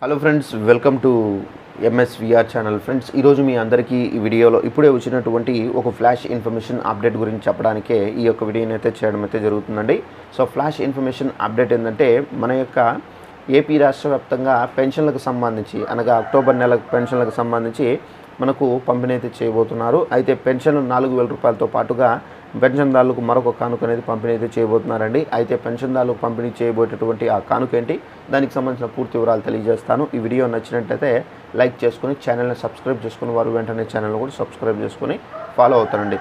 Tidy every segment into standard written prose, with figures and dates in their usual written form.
Hello friends, welcome to ఎంఎస్విఆర్ channel. Friends, ఈరోజు మీ అందరికీ ఈ వీడియోలో ఇప్పుడే వచ్చినటువంటి ఒక ఫ్లాష్ ఇన్ఫర్మేషన్ అప్డేట్ గురించి చెప్పడానికే ఈ యొక్క వీడియోని అయితే చేయడం అయితే జరుగుతుందండి. సో ఫ్లాష్ ఇన్ఫర్మేషన్ అప్డేట్ ఏంటంటే, మన యొక్క ఏపీ రాష్ట్ర వ్యాప్తంగా పెన్షన్లకు సంబంధించి అనగా అక్టోబర్ నెల పెన్షన్లకు సంబంధించి మనకు పంపిణీ అయితే చేయబోతున్నారు. అయితే పెన్షన్ 4,000 రూపాయలతో పాటుగా పెన్షన్దారులకు మరొక కానుక అనేది పంపిణీ అయితే చేయబోతున్నారండి. అయితే పెన్షన్దారులకు పంపిణీ చేయబోయేటటువంటి ఆ కానుక ఏంటి, దానికి సంబంధించిన పూర్తి వివరాలు తెలియజేస్తాను. ఈ వీడియో నచ్చినట్లయితే లైక్ చేసుకుని ఛానల్ని సబ్స్క్రైబ్ చేసుకుని వారు వెంటనే ఛానల్ని కూడా సబ్స్క్రైబ్ చేసుకుని ఫాలో అవుతారండి.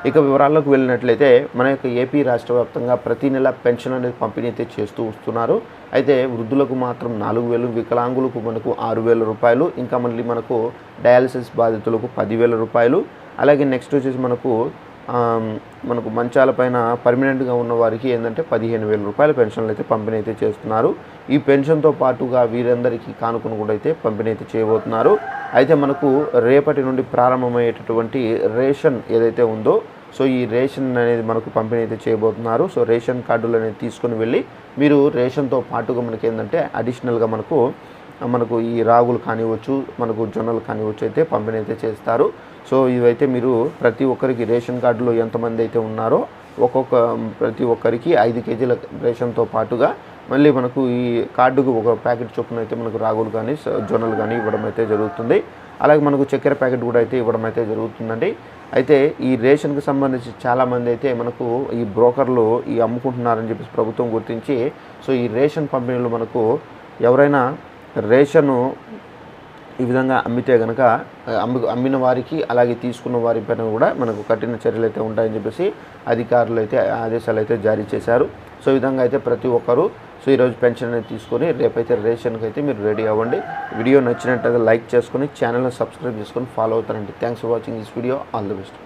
ఇక వివరాల్లోకి వెళ్ళినట్లయితే, మన యొక్క ఏపీ రాష్ట్ర వ్యాప్తంగా ప్రతి నెల పెన్షన్ అనేది పంపిణీ అయితే చేస్తూ వస్తున్నారు. అయితే వృద్ధులకు మాత్రం 4,000, వికలాంగులకు మనకు 6,000 రూపాయలు, ఇంకా మళ్ళీ మనకు డయాలసిస్ బాధితులకు 10,000 రూపాయలు, అలాగే నెక్స్ట్ వచ్చేసి మనకు మంచాలపైన పర్మనెంట్గా ఉన్న వారికి ఏంటంటే 15,000 రూపాయల పెన్షన్లు అయితే పంపిణీ అయితే చేస్తున్నారు. ఈ పెన్షన్తో పాటుగా వీరందరికీ కానుకను కూడా అయితే పంపిణీ అయితే చేయబోతున్నారు. అయితే మనకు రేపటి నుండి ప్రారంభమయ్యేటటువంటి రేషన్ ఏదైతే ఉందో, సో ఈ రేషన్ అనేది మనకు పంపిణీ అయితే చేయబోతున్నారు. సో రేషన్ కార్డులు అనేది తీసుకుని వెళ్ళి మీరు రేషన్తో పాటుగా మనకి ఏంటంటే అడిషనల్గా మనకు ఈ రాగులు కానివ్వచ్చు, మనకు జొన్నలు కానివ్వచ్చు అయితే పంపిణీ అయితే చేస్తారు. సో ఇవైతే మీరు ప్రతి ఒక్కరికి రేషన్ కార్డులో ఎంతమంది అయితే ఉన్నారో ప్రతి ఒక్కరికి 5 కేజీల రేషన్తో పాటుగా మళ్ళీ మనకు ఈ కార్డుకు ఒక ప్యాకెట్ చొప్పున అయితే మనకు రాగులు కానీ జొన్నలు కానీ ఇవ్వడం అయితే జరుగుతుంది. అలాగే మనకు చక్కెర ప్యాకెట్ కూడా అయితే ఇవ్వడం అయితే జరుగుతుందండి. అయితే ఈ రేషన్కి సంబంధించి చాలామంది అయితే మనకు ఈ బ్రోకర్లు అమ్ముకుంటున్నారని చెప్పేసి ప్రభుత్వం గుర్తించి, సో ఈ రేషన్ పంపిణీలు మనకు ఎవరైనా రేషను ఈ విధంగా అమ్మితే కనుక అమ్మిన వారికి అలాగే తీసుకున్న వారిపైన కూడా మనకు కఠిన చర్యలు అయితే ఉంటాయని చెప్పేసి అధికారులు అయితే ఆదేశాలు అయితే జారీ చేశారు. సో ఈ విధంగా అయితే ప్రతి ఒక్కరూ ఈరోజు పెన్షన్ అనేది తీసుకొని రేపైతే రేషన్కి అయితే మీరు రెడీ అవ్వండి. వీడియో నచ్చినట్లయితే లైక్ చేసుకొని ఛానల్ని సబ్స్క్రైబ్ చేసుకొని ఫాలో అవుతారండి. Thanks for watching this video. All the best.